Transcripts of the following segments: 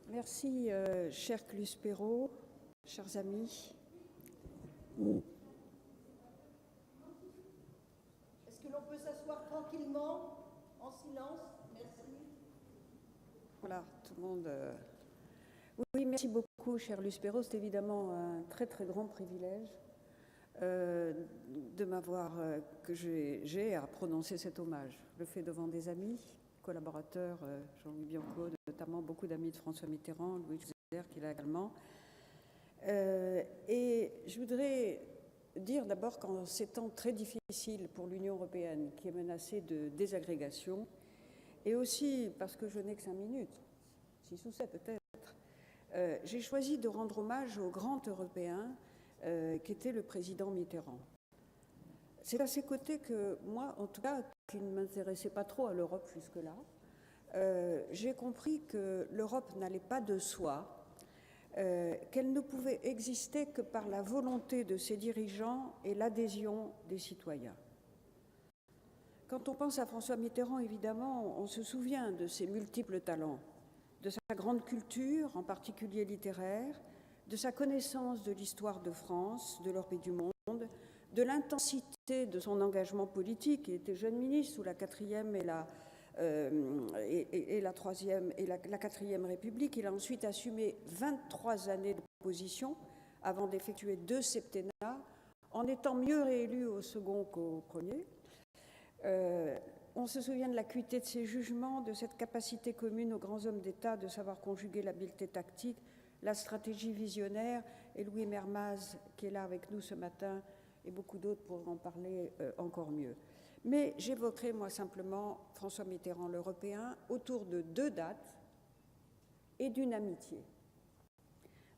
Merci, cher Cluspero, chers amis. Est-ce que l'on peut s'asseoir tranquillement, en silence? Merci. Voilà, tout le monde. Oui, merci beaucoup, cher Cluspero. C'est évidemment un très très grand privilège de m'avoir, que j'ai à prononcer cet hommage. Je le fais devant des amis, collaborateurs, Jean-Louis Bianco, notamment beaucoup d'amis de François Mitterrand, Louis Joubert, qui l'a également. Et je voudrais dire d'abord qu'en ces temps très difficiles pour l'Union européenne, qui est menacée de désagrégation, et aussi parce que je n'ai que 5 minutes, 6 ou 7 peut-être, j'ai choisi de rendre hommage au grand Européen qui était le président Mitterrand. C'est à ses côtés que moi, en tout cas, qui ne m'intéressais pas trop à l'Europe jusque-là, j'ai compris que l'Europe n'allait pas de soi, qu'elle ne pouvait exister que par la volonté de ses dirigeants et l'adhésion des citoyens. Quand on pense à François Mitterrand, évidemment, on se souvient de ses multiples talents, de sa grande culture, en particulier littéraire, de sa connaissance de l'histoire de France, de l'Europe et du monde, de l'intensité de son engagement politique. Il était jeune ministre sous la 4e et la 4e République. Il a ensuite assumé 23 années d'opposition avant d'effectuer 2 septennats, en étant mieux réélu au second qu'au premier. On se souvient de l'acuité de ses jugements, de cette capacité commune aux grands hommes d'État de savoir conjuguer l'habileté tactique, la stratégie visionnaire, et Louis Mermaz, qui est là avec nous ce matin, et beaucoup d'autres pour en parler encore mieux. Mais j'évoquerai moi simplement François Mitterrand, l'Européen, autour de 2 dates et d'une amitié.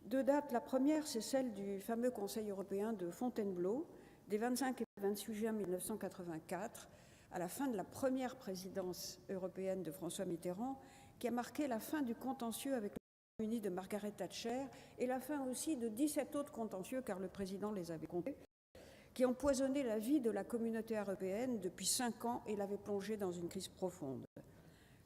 2 dates, la première, c'est celle du fameux Conseil européen de Fontainebleau, des 25 et 28 juin 1984, à la fin de la première présidence européenne de François Mitterrand, qui a marqué la fin du contentieux avec le Royaume-Uni de Margaret Thatcher et la fin aussi de 17 autres contentieux, car le président les avait comptés, qui empoisonnait la vie de la communauté européenne depuis 5 ans et l'avait plongée dans une crise profonde.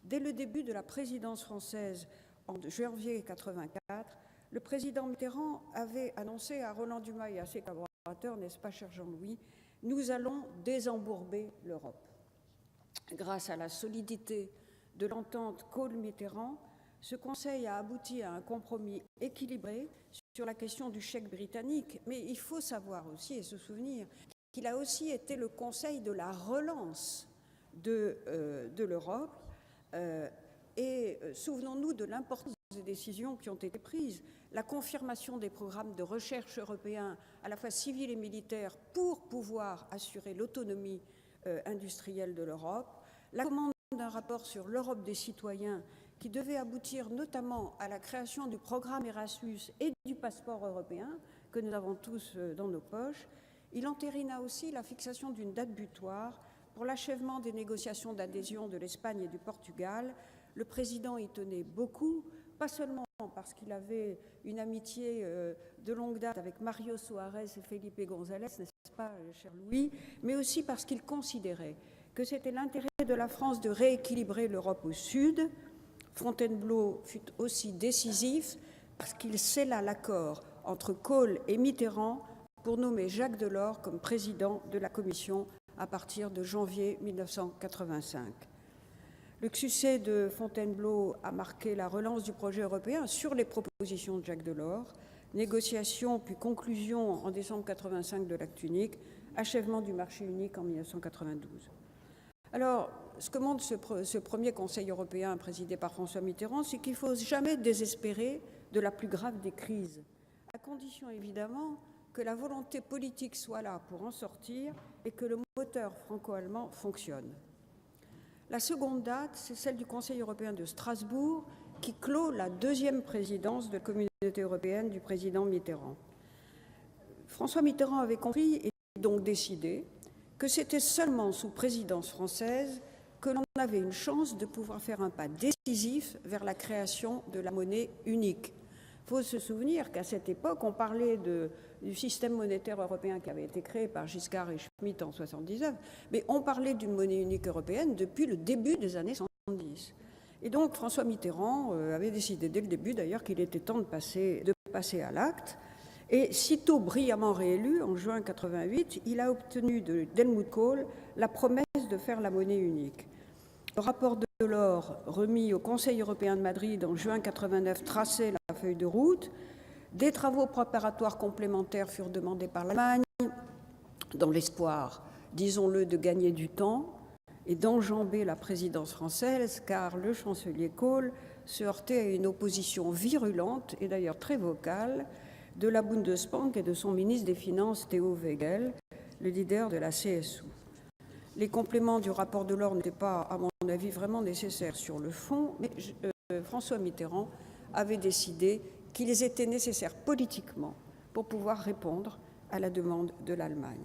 Dès le début de la présidence française en janvier 1984, le président Mitterrand avait annoncé à Roland Dumas et à ses collaborateurs, n'est-ce pas, cher Jean-Louis, nous allons désembourber l'Europe. Grâce à la solidité de l'entente Kohl-Mitterrand, ce Conseil a abouti à un compromis équilibré sur la question du chèque britannique, mais il faut savoir aussi et se souvenir qu'il a aussi été le Conseil de la relance de l'Europe, et souvenons-nous de l'importance des décisions qui ont été prises, la confirmation des programmes de recherche européens, à la fois civils et militaires, pour pouvoir assurer l'autonomie industrielle de l'Europe, la commande d'un rapport sur l'Europe des citoyens qui devait aboutir notamment à la création du programme Erasmus et du passeport européen que nous avons tous dans nos poches. Il entérina aussi la fixation d'une date butoir pour l'achèvement des négociations d'adhésion de l'Espagne et du Portugal. Le président y tenait beaucoup, pas seulement parce qu'il avait une amitié de longue date avec Mario Soares et Felipe González, n'est-ce pas, cher Louis, mais aussi parce qu'il considérait que c'était l'intérêt de la France de rééquilibrer l'Europe au sud. Fontainebleau fut aussi décisif parce qu'il scella l'accord entre Kohl et Mitterrand pour nommer Jacques Delors comme président de la Commission à partir de janvier 1985. Le succès de Fontainebleau a marqué la relance du projet européen sur les propositions de Jacques Delors, négociation puis conclusion en décembre 1985 de l'acte unique, achèvement du marché unique en 1992. Alors, ce que montre ce premier Conseil européen présidé par François Mitterrand, c'est qu'il ne faut jamais désespérer de la plus grave des crises, à condition évidemment que la volonté politique soit là pour en sortir et que le moteur franco-allemand fonctionne. La seconde date, c'est celle du Conseil européen de Strasbourg, qui clôt la 2e présidence de la Communauté européenne du président Mitterrand. François Mitterrand avait compris et donc décidé que c'était seulement sous présidence française que l'on avait une chance de pouvoir faire un pas décisif vers la création de la monnaie unique. Il faut se souvenir qu'à cette époque, on parlait du système monétaire européen qui avait été créé par Giscard et Schmitt en 1979, mais on parlait d'une monnaie unique européenne depuis le début des années 70. Et donc François Mitterrand avait décidé dès le début d'ailleurs qu'il était temps de passer à l'acte. Et sitôt brillamment réélu, en juin 88, il a obtenu d'Helmut Kohl la promesse de faire la monnaie unique. Le rapport de Delors, remis au Conseil européen de Madrid en juin 89, traçait la feuille de route. Des travaux préparatoires complémentaires furent demandés par l'Allemagne, dans l'espoir, disons-le, de gagner du temps et d'enjamber la présidence française, car le chancelier Kohl se heurtait à une opposition virulente et d'ailleurs très vocale de la Bundesbank et de son ministre des Finances Theo Wegel, le leader de la CSU. Les compléments du rapport Delors n'étaient pas, à mon avis, vraiment nécessaires sur le fond, mais François Mitterrand avait décidé qu'ils étaient nécessaires politiquement pour pouvoir répondre à la demande de l'Allemagne.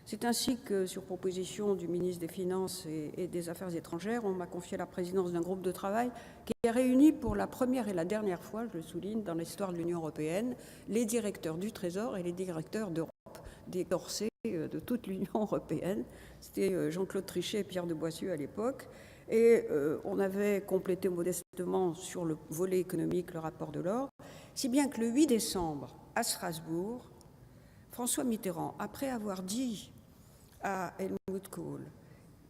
C'est ainsi que, sur proposition du ministre des Finances et des Affaires étrangères, on m'a confié la présidence d'un groupe de travail qui a réuni pour la première et la dernière fois, je le souligne, dans l'histoire de l'Union européenne, les directeurs du Trésor et les directeurs d'Europe, des corsets de toute l'Union européenne. C'était Jean-Claude Trichet et Pierre de Boissieu à l'époque. Et on avait complété modestement sur le volet économique le rapport Delors, si bien que le 8 décembre, à Strasbourg, François Mitterrand, après avoir dit à Helmut Kohl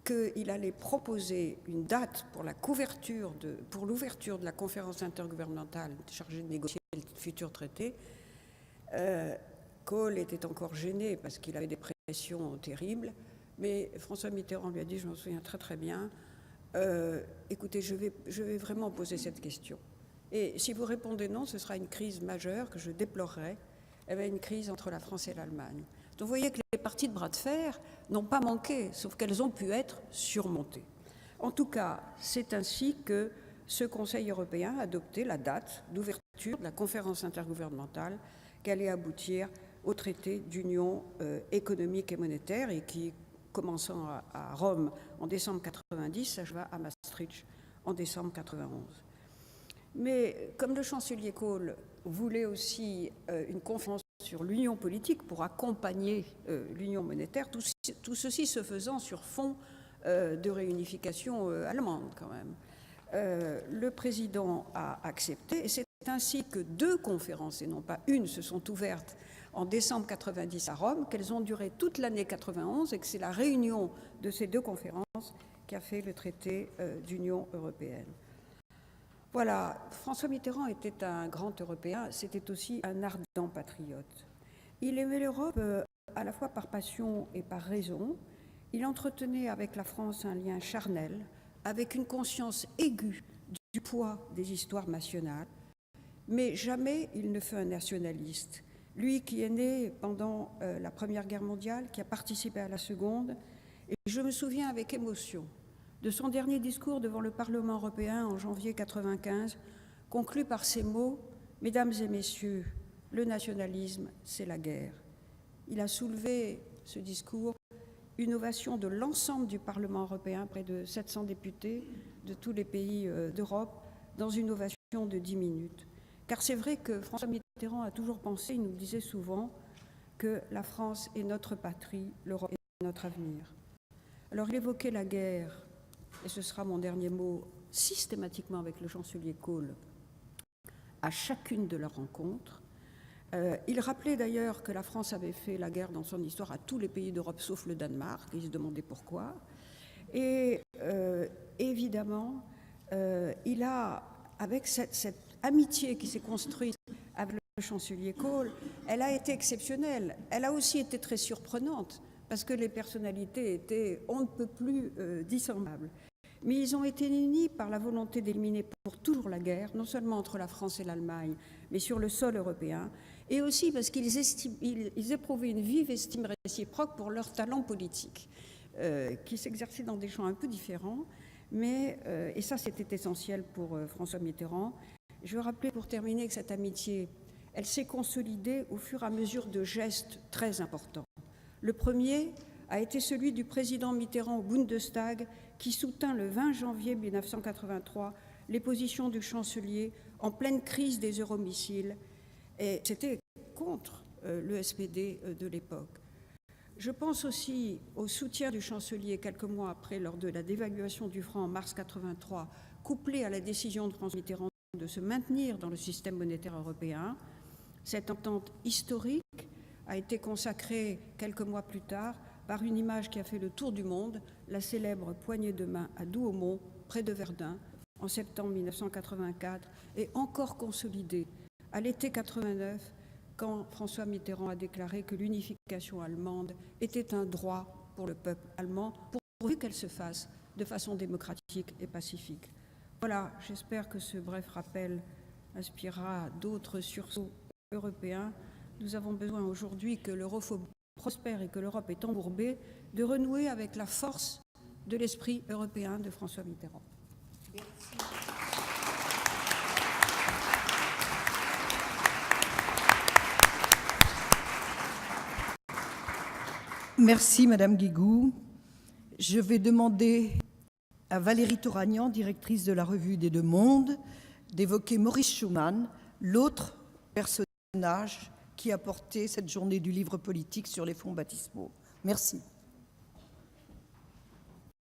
qu'il allait proposer une date pour l'ouverture de la conférence intergouvernementale chargée de négocier le futur traité, Kohl était encore gêné parce qu'il avait des pressions terribles, mais François Mitterrand lui a dit, je m'en souviens très très bien, écoutez, je vais vraiment poser cette question. Et si vous répondez non, ce sera une crise majeure que je déplorerai, une crise entre la France et l'Allemagne. Donc vous voyez que les parties de bras de fer n'ont pas manqué, sauf qu'elles ont pu être surmontées. En tout cas, c'est ainsi que ce Conseil européen a adopté la date d'ouverture de la conférence intergouvernementale qui allait aboutir au traité d'union économique et monétaire et qui, commençant à Rome en décembre 90, s'acheva à Maastricht en décembre 91. Mais comme le chancelier Kohl voulait aussi une conférence sur l'union politique pour accompagner l'union monétaire, tout ceci se faisant sur fond de réunification allemande quand même. Le président a accepté et c'est ainsi que 2 conférences, et non pas une, se sont ouvertes en décembre 90 à Rome, qu'elles ont duré toute l'année 91 et que c'est la réunion de ces 2 conférences qui a fait le traité d'Union européenne. Voilà, François Mitterrand était un grand Européen, c'était aussi un ardent patriote. Il aimait l'Europe à la fois par passion et par raison. Il entretenait avec la France un lien charnel, avec une conscience aiguë du poids des histoires nationales, mais jamais il ne fut un nationaliste. Lui qui est né pendant la Première Guerre mondiale, qui a participé à la Seconde, et je me souviens avec émotion de son dernier discours devant le Parlement européen en janvier 1995, conclu par ces mots « Mesdames et messieurs, le nationalisme, c'est la guerre ». Il a soulevé, ce discours, une ovation de l'ensemble du Parlement européen, près de 700 députés de tous les pays d'Europe, dans une ovation de 10 minutes. Car c'est vrai que François Mitterrand a toujours pensé, il nous disait souvent, que la France est notre patrie, l'Europe est notre avenir. Alors il évoquait la guerre, et ce sera mon dernier mot, systématiquement avec le chancelier Kohl, à chacune de leurs rencontres. Il rappelait d'ailleurs que la France avait fait la guerre dans son histoire à tous les pays d'Europe, sauf le Danemark, et il se demandait pourquoi. Et évidemment, il a, avec cette amitié qui s'est construite avec le chancelier Kohl, elle a été exceptionnelle. Elle a aussi été très surprenante, parce que les personnalités étaient on ne peut plus dissemblables. Mais ils ont été unis par la volonté d'éliminer pour toujours la guerre, non seulement entre la France et l'Allemagne, mais sur le sol européen, et aussi parce qu'ils éprouvaient une vive estime réciproque pour leur talent politique, qui s'exerçait dans des champs un peu différents, mais, et ça c'était essentiel pour François Mitterrand. Je veux rappeler pour terminer que cette amitié, elle s'est consolidée au fur et à mesure de gestes très importants. Le premier a été celui du président Mitterrand au Bundestag, qui soutint le 20 janvier 1983 les positions du chancelier en pleine crise des euromissiles, et c'était contre le SPD de l'époque. Je pense aussi au soutien du chancelier quelques mois après, lors de la dévaluation du franc en mars 1983, couplée à la décision de François Mitterrand de se maintenir dans le système monétaire européen, cette entente historique a été consacrée quelques mois plus tard par une image qui a fait le tour du monde, la célèbre poignée de main à Douaumont, près de Verdun, en septembre 1984, et encore consolidée à l'été 89, quand François Mitterrand a déclaré que l'unification allemande était un droit pour le peuple allemand, pourvu qu'elle se fasse de façon démocratique et pacifique. Voilà, j'espère que ce bref rappel inspirera d'autres sursauts européens. Nous avons besoin aujourd'hui que l'euro prospère et que l'Europe est embourbée, de renouer avec la force de l'esprit européen de François Mitterrand. Merci. Merci, Madame Guigou. Je vais demander à Valérie Toragnan, directrice de la Revue des Deux Mondes, d'évoquer Maurice Schumann, l'autre personnage qui a porté cette journée du livre politique sur les fonds baptismaux. Merci.